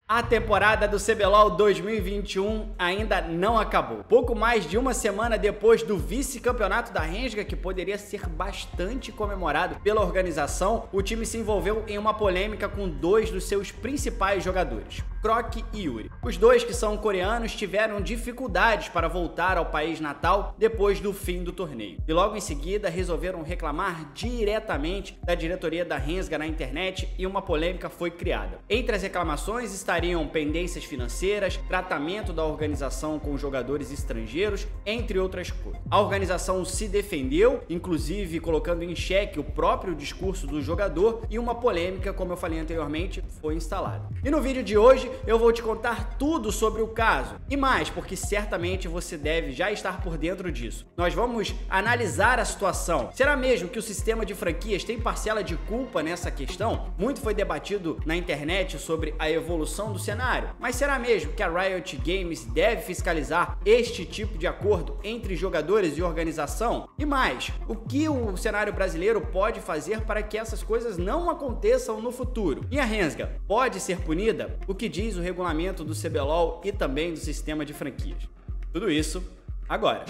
A temporada do CBLOL 2021 ainda não acabou. Pouco mais de uma semana depois do vice-campeonato da Rensga, que poderia ser bastante comemorado pela organização, o time se envolveu em uma polêmica com dois dos seus principais jogadores, Croc e Yuri. Os dois, que são coreanos, tiveram dificuldades para voltar ao país natal depois do fim do torneio. E logo em seguida resolveram reclamar diretamente da diretoria da Rensga na internet e uma polêmica foi criada. Entre as reclamações estariam pendências financeiras, tratamento da organização com jogadores estrangeiros, entre outras coisas. A organização se defendeu, inclusive colocando em xeque o próprio discurso do jogador, e uma polêmica, como eu falei anteriormente, foi instalada. E no vídeo de hoje eu vou te contar tudo sobre o caso, e mais, porque certamente você deve já estar por dentro disso. Nós vamos analisar a situação. Será mesmo que o sistema de franquias tem parcela de culpa nessa questão? Muito foi debatido na internet sobre a evolução do cenário, mas será mesmo que a Riot Games deve fiscalizar este tipo de acordo entre jogadores e organização? E mais, o que o cenário brasileiro pode fazer para que essas coisas não aconteçam no futuro? E a Rensga pode ser punida? O que diz o regulamento do CBLOL e também do sistema de franquias? Tudo isso agora.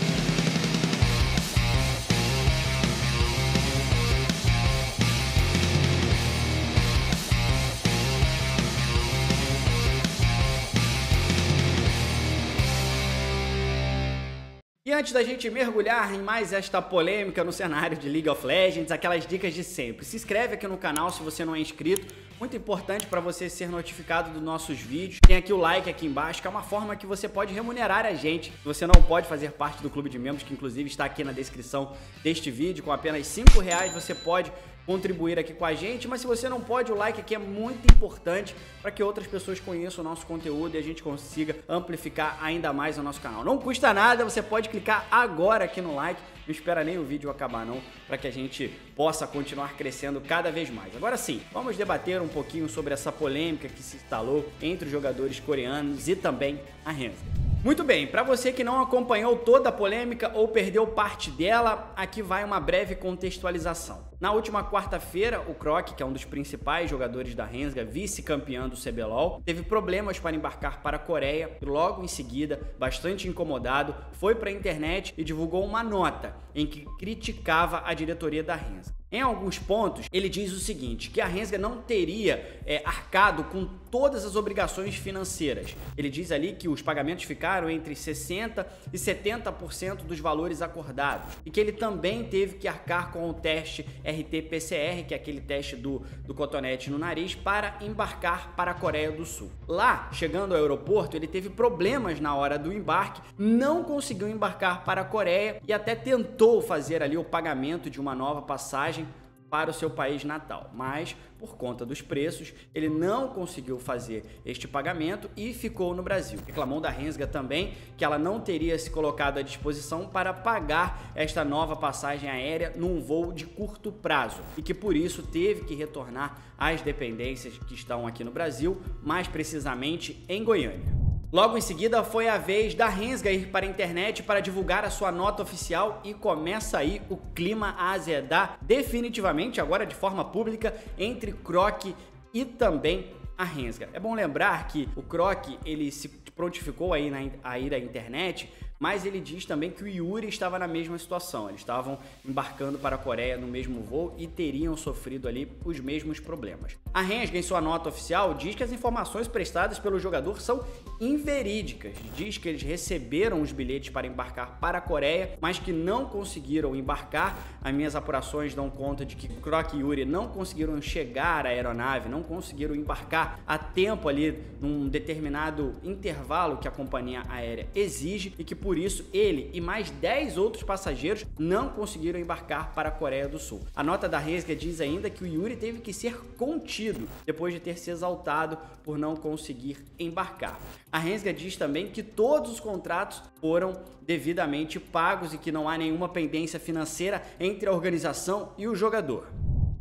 E antes da gente mergulhar em mais esta polêmica no cenário de League of Legends, aquelas dicas de sempre. Se inscreve aqui no canal se você não é inscrito, muito importante para você ser notificado dos nossos vídeos. Tem aqui o like aqui embaixo, que é uma forma que você pode remunerar a gente. Se você não pode fazer parte do clube de membros, que inclusive está aqui na descrição deste vídeo, com apenas R$5 você pode contribuir aqui com a gente, mas se você não pode, o like aqui é muito importante para que outras pessoas conheçam o nosso conteúdo e a gente consiga amplificar ainda mais o nosso canal. Não custa nada, você pode clicar agora aqui no like, não espera nem o vídeo acabar não, para que a gente possa continuar crescendo cada vez mais. Agora sim, vamos debater um pouquinho sobre essa polêmica que se instalou entre os jogadores coreanos e também a Rensga. Muito bem, para você que não acompanhou toda a polêmica ou perdeu parte dela, aqui vai uma breve contextualização. Na última quarta-feira, o Croc, que é um dos principais jogadores da Rensga, vice-campeão do CBLOL, teve problemas para embarcar para a Coreia e logo em seguida, bastante incomodado, foi para a internet e divulgou uma nota em que criticava a diretoria da Rensga. Em alguns pontos, ele diz o seguinte, que a Rensga não teria arcado com todas as obrigações financeiras. Ele diz ali que os pagamentos ficaram entre 60% e 70% dos valores acordados e que ele também teve que arcar com o teste RT-PCR, que é aquele teste do cotonete no nariz, para embarcar para a Coreia do Sul. Lá, chegando ao aeroporto, ele teve problemas na hora do embarque, não conseguiu embarcar para a Coreia e até tentou fazer ali o pagamento de uma nova passagem para o seu país natal, mas por conta dos preços ele não conseguiu fazer este pagamento e ficou no Brasil. Reclamou da Rensga também que ela não teria se colocado à disposição para pagar esta nova passagem aérea num voo de curto prazo e que por isso teve que retornar às dependências que estão aqui no Brasil, mais precisamente em Goiânia. Logo em seguida foi a vez da Rensga ir para a internet para divulgar a sua nota oficial e começa aí o clima a azedar definitivamente, agora de forma pública, entre Croc e também a Rensga. É bom lembrar que o Croc, ele se prontificou aí a ir à internet, mas ele diz também que o Yuri estava na mesma situação. Eles estavam embarcando para a Coreia no mesmo voo e teriam sofrido ali os mesmos problemas. A Rensga, em sua nota oficial, diz que as informações prestadas pelo jogador são inverídicas. Diz que eles receberam os bilhetes para embarcar para a Coreia, mas que não conseguiram embarcar. As minhas apurações dão conta de que Croc e Yuri não conseguiram chegar à aeronave, não conseguiram embarcar a tempo ali num determinado intervalo que a companhia aérea exige e que por isso ele e mais 10 outros passageiros não conseguiram embarcar para a Coreia do Sul. A nota da Rensga diz ainda que o Yuri teve que ser contido depois de ter se exaltado por não conseguir embarcar. A Rensga diz também que todos os contratos foram devidamente pagos e que não há nenhuma pendência financeira entre a organização e o jogador.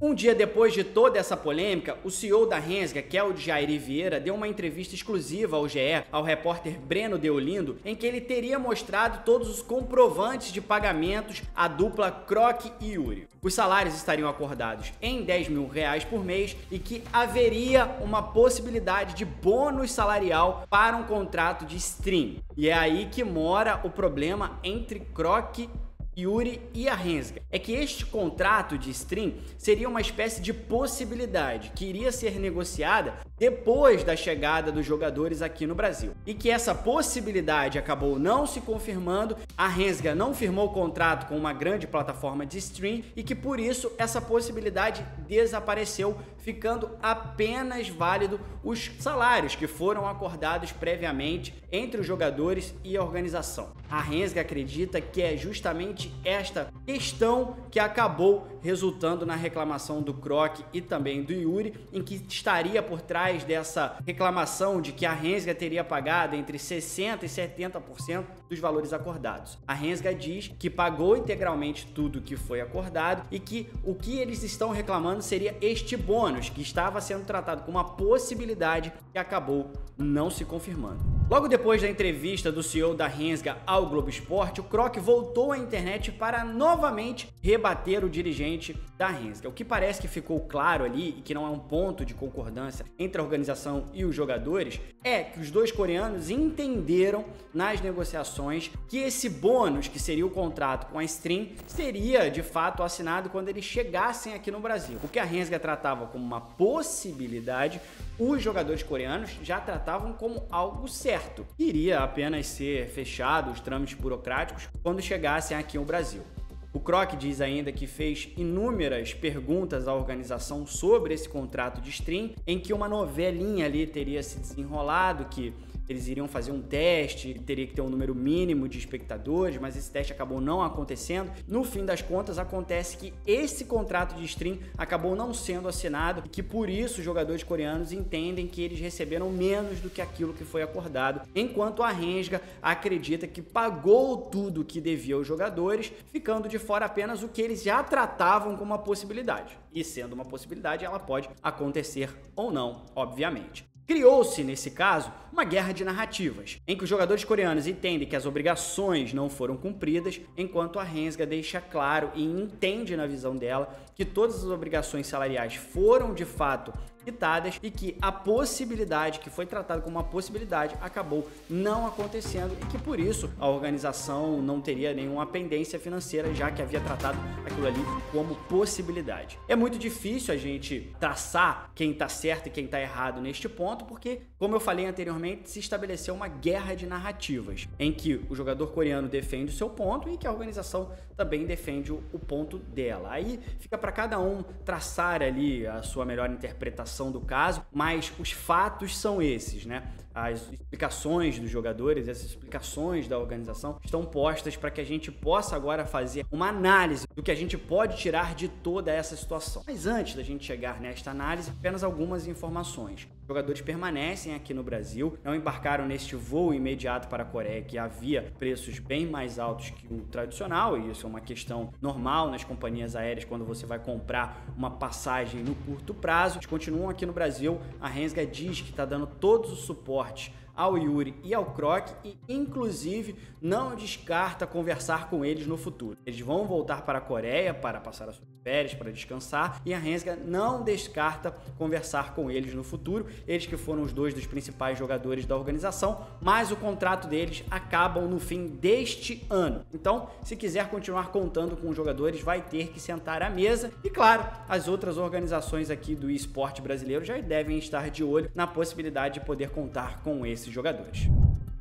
Um dia depois de toda essa polêmica, o CEO da Rensga, que é o Jair Vieira, deu uma entrevista exclusiva ao GE, ao repórter Breno Deolindo, em que ele teria mostrado todos os comprovantes de pagamentos à dupla Kroc e Yuri. Os salários estariam acordados em R$10 mil por mês e que haveria uma possibilidade de bônus salarial para um contrato de stream. E é aí que mora o problema entre Kroc, Yuri e a Rensga. É que este contrato de stream seria uma espécie de possibilidade que iria ser negociada depois da chegada dos jogadores aqui no Brasil. E que essa possibilidade acabou não se confirmando, a Rensga não firmou contrato com uma grande plataforma de stream e que por isso essa possibilidade desapareceu, ficando apenas válido os salários que foram acordados previamente entre os jogadores e a organização. A Rensga acredita que é justamente esta questão que acabou resultando na reclamação do Kroc e também do Yuri, em que estaria por trás dessa reclamação de que a Rensga teria pagado entre 60% e 70% dos valores acordados. A Rensga diz que pagou integralmente tudo que foi acordado e que o que eles estão reclamando seria este bônus, que estava sendo tratado como uma possibilidade que acabou não se confirmando. Logo depois da entrevista do CEO da Rensga ao Globo Esporte, o Kroc voltou à internet para novamente rebater o dirigente da Rensga. O que parece que ficou claro ali, e que não é um ponto de concordância entre a organização e os jogadores, é que os dois coreanos entenderam nas negociações que esse bônus, que seria o contrato com a stream, seria de fato assinado quando eles chegassem aqui no Brasil. O que a Rensga tratava como uma possibilidade, os jogadores coreanos já tratavam como algo certo. Iria apenas ser fechado os trâmites burocráticos quando chegassem aqui ao Brasil. O Kroc diz ainda que fez inúmeras perguntas à organização sobre esse contrato de stream, em que uma novelinha ali teria se desenrolado, que eles iriam fazer um teste, teria que ter um número mínimo de espectadores, mas esse teste acabou não acontecendo. No fim das contas, acontece que esse contrato de stream acabou não sendo assinado e que por isso os jogadores coreanos entendem que eles receberam menos do que aquilo que foi acordado, enquanto a Rensga acredita que pagou tudo que devia aos jogadores, ficando de fora apenas o que eles já tratavam como uma possibilidade. E sendo uma possibilidade, ela pode acontecer ou não, obviamente. Criou-se, nesse caso, uma guerra de narrativas, em que os jogadores coreanos entendem que as obrigações não foram cumpridas, enquanto a Rensga deixa claro e entende na visão dela que todas as obrigações salariais foram de fato quitadas e que a possibilidade, que foi tratada como uma possibilidade, acabou não acontecendo e que por isso a organização não teria nenhuma pendência financeira, já que havia tratado aquilo ali como possibilidade. É muito difícil a gente traçar quem está certo e quem está errado neste ponto, porque, como eu falei anteriormente, se estabeleceu uma guerra de narrativas, em que o jogador coreano defende o seu ponto e que a organização também defende o ponto dela. Aí fica para cada um traçar ali a sua melhor interpretação do caso, mas os fatos são esses, né? As explicações dos jogadores, essas explicações da organização estão postas para que a gente possa agora fazer uma análise do que a gente pode tirar de toda essa situação. Mas antes da gente chegar nesta análise, apenas algumas informações. Os jogadores permanecem aqui no Brasil, não embarcaram neste voo imediato para a Coreia, que havia preços bem mais altos que o tradicional, e isso é uma questão normal nas companhias aéreas quando você vai comprar uma passagem no curto prazo. Eles continuam aqui no Brasil, a Rensga diz que está dando todos os suportes ao Yuri e ao Kroc e, inclusive, não descarta conversar com eles no futuro. Eles vão voltar para a Coreia para passar as suas férias, para descansar, e a Rensga não descarta conversar com eles no futuro. Eles que foram os dois dos principais jogadores da organização, mas o contrato deles acabam no fim deste ano. Então, se quiser continuar contando com os jogadores, vai ter que sentar à mesa. E, claro, as outras organizações aqui do esporte brasileiro já devem estar de olho na possibilidade de poder contar com esses jogadores.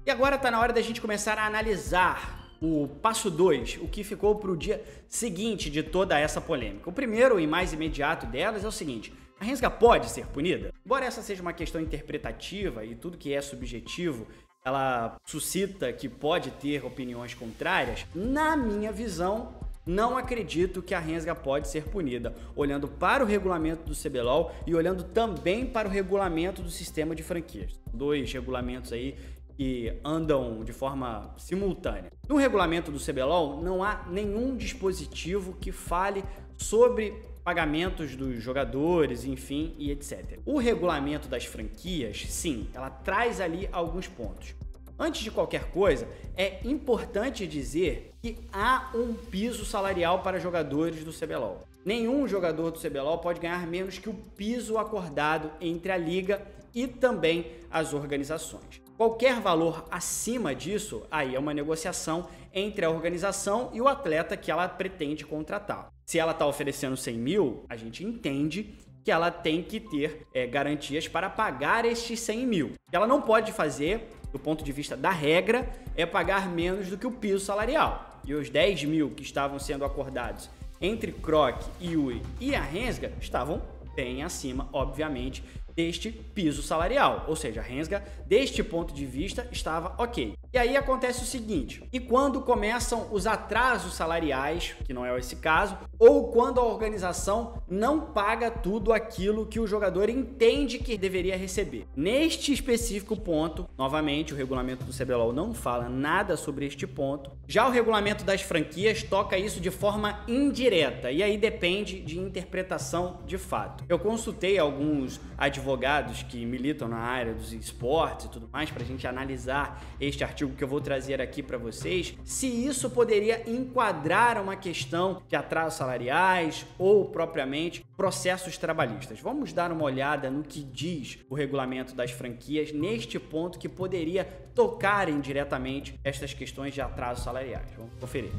E agora está na hora da gente começar a analisar o passo 2, o que ficou para o dia seguinte de toda essa polêmica. O primeiro e mais imediato delas é o seguinte: a Rensga pode ser punida? Embora essa seja uma questão interpretativa e tudo que é subjetivo ela suscita que pode ter opiniões contrárias, na minha visão, não acredito que a Rensga pode ser punida, olhando para o regulamento do CBLOL e olhando também para o regulamento do sistema de franquias. Dois regulamentos aí que andam de forma simultânea. No regulamento do CBLOL não há nenhum dispositivo que fale sobre pagamentos dos jogadores, enfim, e etc. O regulamento das franquias, sim, ela traz ali alguns pontos. Antes de qualquer coisa, é importante dizer que há um piso salarial para jogadores do CBLOL. Nenhum jogador do CBLOL pode ganhar menos que o piso acordado entre a liga e também as organizações. Qualquer valor acima disso, aí é uma negociação entre a organização e o atleta que ela pretende contratar. Se ela está oferecendo 100 mil, a gente entende que ela tem que ter garantias para pagar estes 100 mil. O que ela não pode fazer, do ponto de vista da regra, é pagar menos do que o piso salarial. E os 10 mil que estavam sendo acordados entre Croc, Yuri e a Rensga estavam bem acima, obviamente, deste piso salarial. Ou seja, a Rensga, deste ponto de vista, estava ok. E aí acontece o seguinte, e quando começam os atrasos salariais, que não é esse caso, ou quando a organização não paga tudo aquilo que o jogador entende que deveria receber. Neste específico ponto, novamente, o regulamento do CBLOL não fala nada sobre este ponto. Já o regulamento das franquias toca isso de forma indireta, e aí depende de interpretação de fato. Eu consultei alguns advogados que militam na área dos esportes e tudo mais para a gente analisar este artigo que eu vou trazer aqui para vocês, se isso poderia enquadrar uma questão de atrasos salariais ou propriamente processos trabalhistas. Vamos dar uma olhada no que diz o regulamento das franquias neste ponto que poderia tocar indiretamente estas questões de atrasos salariais. Vamos conferir.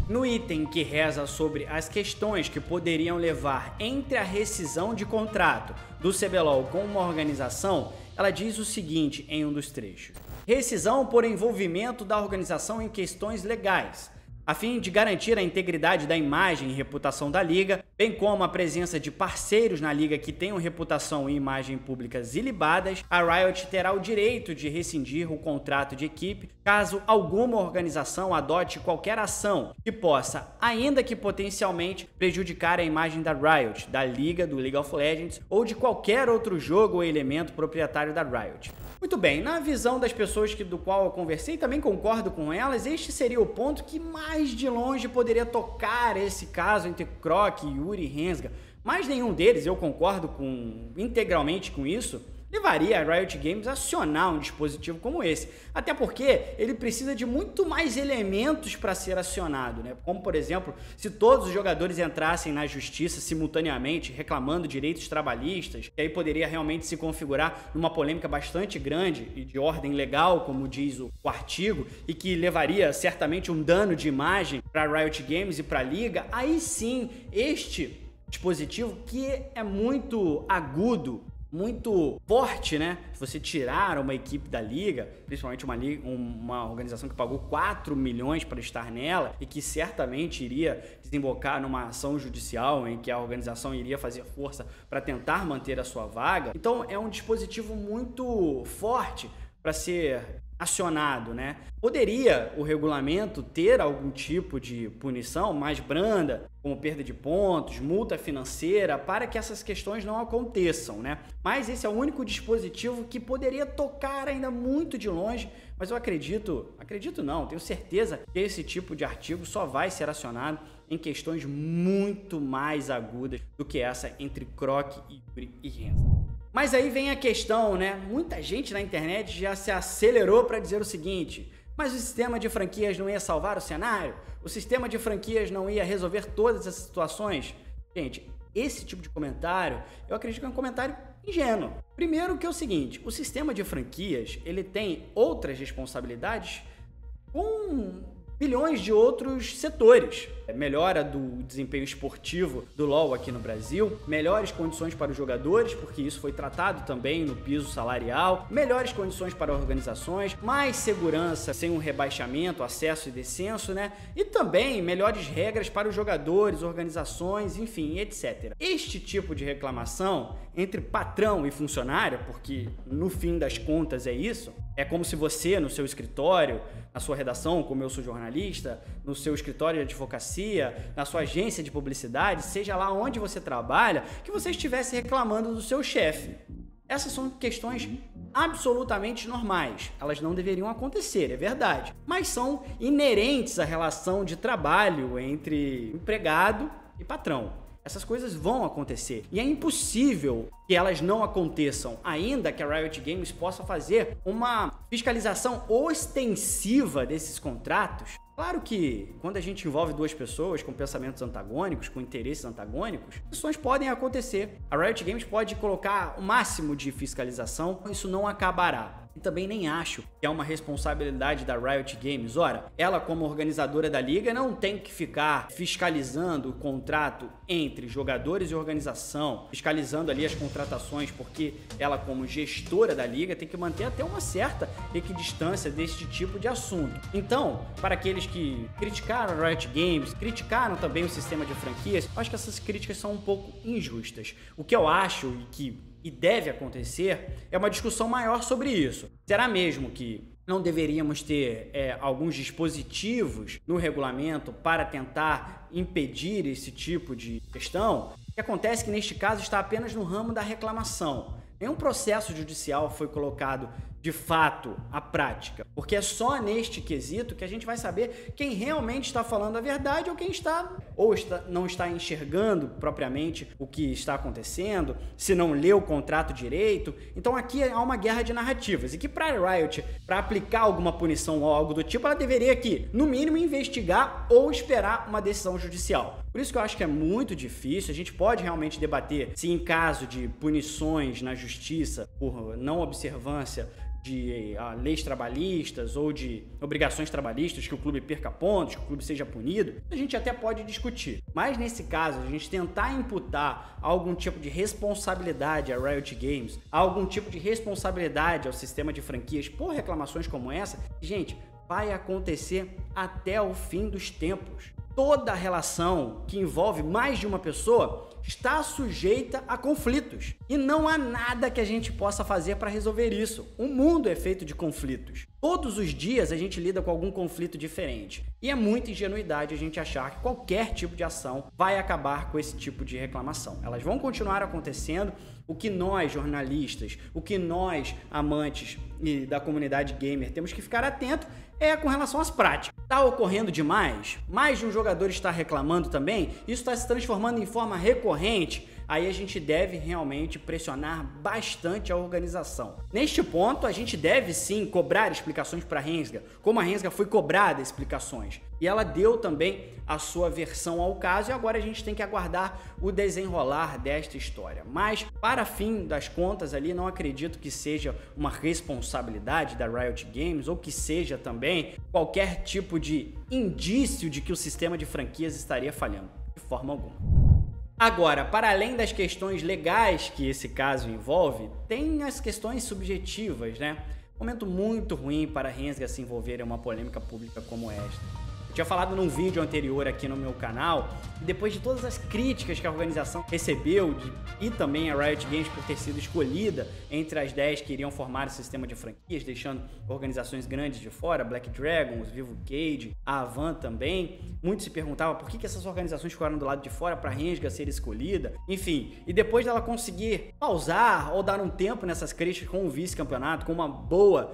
No item que reza sobre as questões que poderiam levar entre a rescisão de contrato do CBLOL com uma organização, ela diz o seguinte em um dos trechos: rescisão por envolvimento da organização em questões legais, a fim de garantir a integridade da imagem e reputação da liga, bem como a presença de parceiros na liga que tenham reputação e imagem públicas ilibadas, a Riot terá o direito de rescindir o contrato de equipe caso alguma organização adote qualquer ação que possa, ainda que potencialmente, prejudicar a imagem da Riot, da liga, do League of Legends ou de qualquer outro jogo ou elemento proprietário da Riot. Muito bem, na visão das pessoas do qual eu conversei, também concordo com elas, este seria o ponto que mais de longe poderia tocar esse caso entre Croc, Yuri e Rensga. Mas nenhum deles, eu concordo integralmente com isso, levaria a Riot Games a acionar um dispositivo como esse. Até porque ele precisa de muito mais elementos para ser acionado, né? Como, por exemplo, se todos os jogadores entrassem na justiça simultaneamente reclamando direitos trabalhistas, que aí poderia realmente se configurar numa polêmica bastante grande e de ordem legal, como diz o artigo, e que levaria certamente um dano de imagem para a Riot Games e para a liga. Aí sim, este dispositivo, que é muito agudo, muito forte, né? Se você tirar uma equipe da liga, principalmente uma organização que pagou 4 milhões para estar nela e que certamente iria desembocar numa ação judicial em que a organização iria fazer força para tentar manter a sua vaga. Então é um dispositivo muito forte para ser acionado, né? Poderia o regulamento ter algum tipo de punição mais branda, como perda de pontos, multa financeira, para que essas questões não aconteçam, né? Mas esse é o único dispositivo que poderia tocar ainda muito de longe, mas eu acredito não, tenho certeza que esse tipo de artigo só vai ser acionado em questões muito mais agudas do que essa entre Croc, Yuri e Rensga. Mas aí vem a questão, né? Muita gente na internet já se acelerou para dizer o seguinte: mas o sistema de franquias não ia salvar o cenário? O sistema de franquias não ia resolver todas essas situações? Gente, esse tipo de comentário, eu acredito que é um comentário ingênuo. Primeiro que é o seguinte, o sistema de franquias, ele tem outras responsabilidades com bilhões de outros setores. Melhora do desempenho esportivo do LoL aqui no Brasil, melhores condições para os jogadores, porque isso foi tratado também no piso salarial, melhores condições para organizações, mais segurança sem um rebaixamento, acesso e descenso, né? E também melhores regras para os jogadores, organizações, enfim, etc. Este tipo de reclamação entre patrão e funcionário, porque no fim das contas é isso, é como se você no seu escritório, na sua redação, como eu sou jornalista, no seu escritório de advocacia, na sua agência de publicidade, seja lá onde você trabalha, que você estivesse reclamando do seu chefe. Essas são questões absolutamente normais. Elas não deveriam acontecer, é verdade, mas são inerentes à relação de trabalho entre empregado e patrão. Essas coisas vão acontecer e é impossível que elas não aconteçam, ainda que a Riot Games possa fazer uma fiscalização ostensiva desses contratos. Claro que quando a gente envolve duas pessoas com pensamentos antagônicos, com interesses antagônicos, ações podem acontecer. A Riot Games pode colocar o máximo de fiscalização, isso não acabará. E também nem acho que é uma responsabilidade da Riot Games. Ora, ela como organizadora da liga não tem que ficar fiscalizando o contrato entre jogadores e organização, fiscalizando ali as contratações, porque ela como gestora da liga tem que manter até uma certa equidistância deste tipo de assunto. Então, para aqueles que criticaram a Riot Games, criticaram também o sistema de franquias, acho que essas críticas são um pouco injustas. O que eu acho e deve acontecer é uma discussão maior sobre isso. Será mesmo que não deveríamos ter alguns dispositivos no regulamento para tentar impedir esse tipo de questão? O que acontece é que neste caso está apenas no ramo da reclamação. Nenhum processo judicial foi colocado de fato à prática, porque é só neste quesito que a gente vai saber quem realmente está falando a verdade ou quem não está enxergando propriamente o que está acontecendo, se não leu o contrato direito. Então aqui há uma guerra de narrativas e que para a Riot, para aplicar alguma punição ou algo do tipo, ela deveria aqui, no mínimo, investigar ou esperar uma decisão judicial. Por isso que eu acho que é muito difícil. A gente pode realmente debater se em caso de punições na justiça por não observância de leis trabalhistas ou de obrigações trabalhistas, que o clube perca pontos, que o clube seja punido, a gente até pode discutir. Mas nesse caso, a gente tentar imputar algum tipo de responsabilidade à Riot Games, algum tipo de responsabilidade ao sistema de franquias por reclamações como essa, gente, vai acontecer até o fim dos tempos. Toda relação que envolve mais de uma pessoa está sujeita a conflitos. E não há nada que a gente possa fazer para resolver isso. O mundo é feito de conflitos. Todos os dias a gente lida com algum conflito diferente. E é muita ingenuidade a gente achar que qualquer tipo de ação vai acabar com esse tipo de reclamação. Elas vão continuar acontecendo. O que nós, jornalistas, o que nós, amantes da comunidade gamer, temos que ficar atento é com relação às práticas. Está ocorrendo demais? Mais de um jogador está reclamando também? Isso está se transformando em forma recorrente? Aí a gente deve realmente pressionar bastante a organização. Neste ponto, a gente deve sim cobrar explicações para a Rensga, como a Rensga foi cobrada explicações. E ela deu também a sua versão ao caso e agora a gente tem que aguardar o desenrolar desta história. Mas, para fim das contas ali, não acredito que seja uma responsabilidade da Riot Games ou que seja também qualquer tipo de indício de que o sistema de franquias estaria falhando, de forma alguma. Agora, para além das questões legais que esse caso envolve, tem as questões subjetivas, né? Momento muito ruim para a Rensga se envolver em uma polêmica pública como esta. Eu tinha falado num vídeo anterior aqui no meu canal, e depois de todas as críticas que a organização recebeu, e também a Riot Games por ter sido escolhida entre as 10 que iriam formar o sistema de franquias, deixando organizações grandes de fora, Black Dragon, Vivo Cage, a Avan também, muitos se perguntavam por que essas organizações ficaram do lado de fora para a Rensga ser escolhida, enfim, e depois dela conseguir pausar ou dar um tempo nessas críticas com o vice-campeonato, com uma boa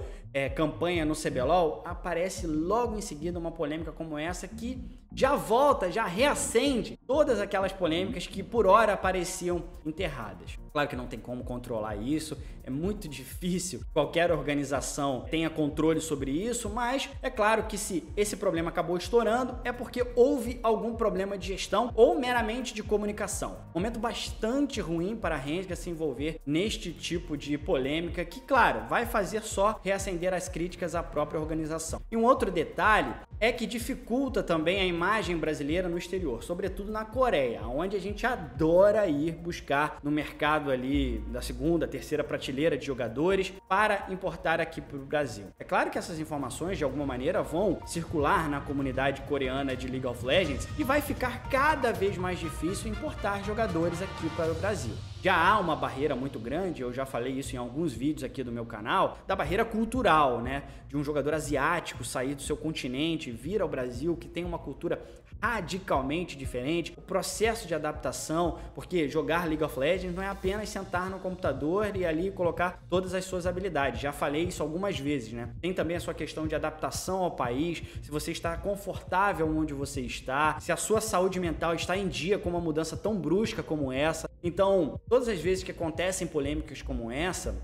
campanha no CBLOL, aparece logo em seguida uma polêmica como essa que já volta, já reacende todas aquelas polêmicas que por hora pareciam enterradas. Claro que não tem como controlar isso, é muito difícil que qualquer organização tenha controle sobre isso, mas é claro que se esse problema acabou estourando é porque houve algum problema de gestão ou meramente de comunicação. Momento bastante ruim para a Rensga se envolver neste tipo de polêmica que, claro, vai fazer só reacender as críticas à própria organização. E um outro detalhe é que dificulta também a imagem brasileira no exterior, sobretudo na Coreia, onde a gente adora ir buscar no mercado ali da segunda, terceira prateleira de jogadores para importar aqui para o Brasil. É claro que essas informações de alguma maneira vão circular na comunidade coreana de League of Legends e vai ficar cada vez mais difícil importar jogadores aqui para o Brasil. já há uma barreira muito grande, eu já falei isso em alguns vídeos aqui do meu canal, da barreira cultural, né? De um jogador asiático sair do seu continente, vir ao Brasil, que tem uma cultura radicalmente diferente, o processo de adaptação, porque jogar League of Legends não é apenas sentar no computador e ali colocar todas as suas habilidades, já falei isso algumas vezes, né? Tem também a sua questão de adaptação ao país, se você está confortável onde você está, se a sua saúde mental está em dia com uma mudança tão brusca como essa. Então, todas as vezes que acontecem polêmicas como essa,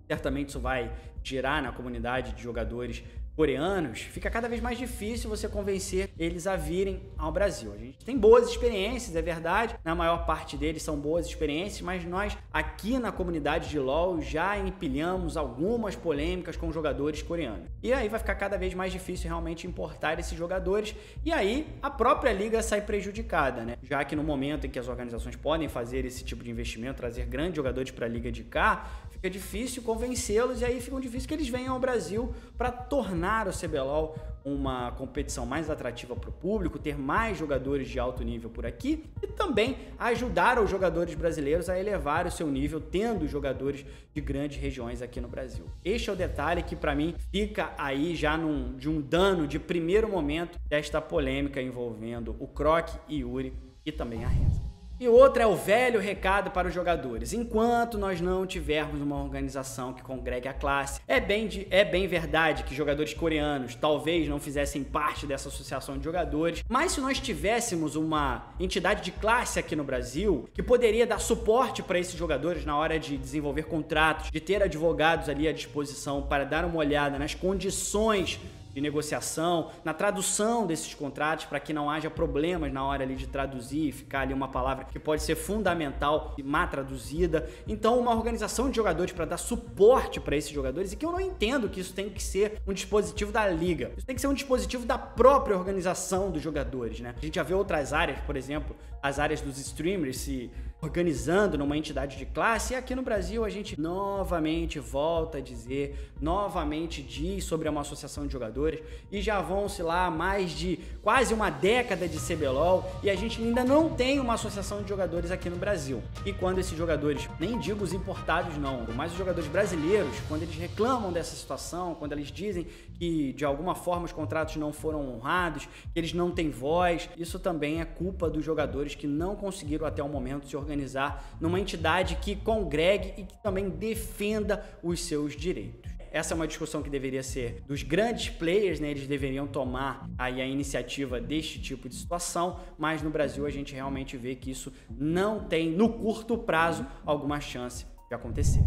certamente isso vai girar na comunidade de jogadores coreanos, fica cada vez mais difícil você convencer eles a virem ao Brasil. A gente tem boas experiências, é verdade, na maior parte deles são boas experiências, mas nós aqui na comunidade de LoL já empilhamos algumas polêmicas com jogadores coreanos. E aí vai ficar cada vez mais difícil realmente importar esses jogadores, e aí a própria liga sai prejudicada, né? Já que no momento em que as organizações podem fazer esse tipo de investimento, trazer grandes jogadores para a liga de cá, fica difícil convencê-los, e aí fica difícil que eles venham ao Brasil para tornar o CBLOL uma competição mais atrativa para o público, ter mais jogadores de alto nível por aqui e também ajudar os jogadores brasileiros a elevar o seu nível, tendo jogadores de grandes regiões aqui no Brasil. Este é o detalhe que para mim fica aí já de um dano de primeiro momento desta polêmica envolvendo o Croc e Yuri e também a Renzo. E outra é o velho recado para os jogadores. Enquanto nós não tivermos uma organização que congregue a classe, é bem verdade que jogadores coreanos talvez não fizessem parte dessa associação de jogadores, mas se nós tivéssemos uma entidade de classe aqui no Brasil, que poderia dar suporte para esses jogadores na hora de desenvolver contratos, de ter advogados ali à disposição para dar uma olhada nas condições de negociação, na tradução desses contratos para que não haja problemas na hora ali de traduzir e ficar ali uma palavra que pode ser fundamental e má traduzida. Então uma organização de jogadores para dar suporte para esses jogadores, e que eu não entendo que isso tem que ser um dispositivo da liga, isso tem que ser um dispositivo da própria organização dos jogadores, né? A gente já vê outras áreas, por exemplo, as áreas dos streamers se organizando numa entidade de classe, e aqui no Brasil a gente novamente volta a dizer, novamente diz sobre uma associação de jogadores, e já vão-se lá mais de quase uma década de CBLOL e a gente ainda não tem uma associação de jogadores aqui no Brasil. E quando esses jogadores, nem digo os importados não, mas os jogadores brasileiros, quando eles reclamam dessa situação, quando eles dizem que de alguma forma os contratos não foram honrados, que eles não têm voz, isso também é culpa dos jogadores que não conseguiram até o momento se organizar numa entidade que congregue e que também defenda os seus direitos. Essa é uma discussão que deveria ser dos grandes players, né? Eles deveriam tomar aí a iniciativa deste tipo de situação, mas no Brasil a gente realmente vê que isso não tem, no curto prazo, alguma chance de acontecer.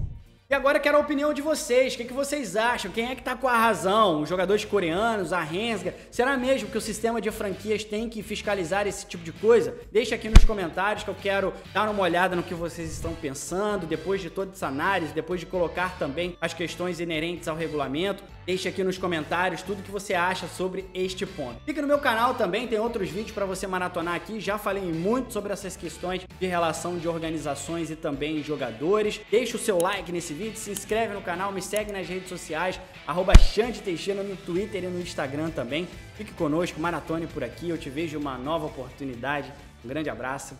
E agora eu quero a opinião de vocês, o que vocês acham? Quem é que tá com a razão? Os jogadores coreanos, a Rensga? Será mesmo que o sistema de franquias tem que fiscalizar esse tipo de coisa? Deixa aqui nos comentários que eu quero dar uma olhada no que vocês estão pensando, depois de toda essa análise, depois de colocar também as questões inerentes ao regulamento. Deixa aqui nos comentários tudo que você acha sobre este ponto. Fica no meu canal também, tem outros vídeos para você maratonar aqui. Já falei muito sobre essas questões de relação de organizações e também jogadores. Deixa o seu like nesse vídeo, se inscreve no canal, me segue nas redes sociais, @XandeTeixeira no Twitter e no Instagram também. Fique conosco, maratone por aqui, eu te vejo uma nova oportunidade. Um grande abraço.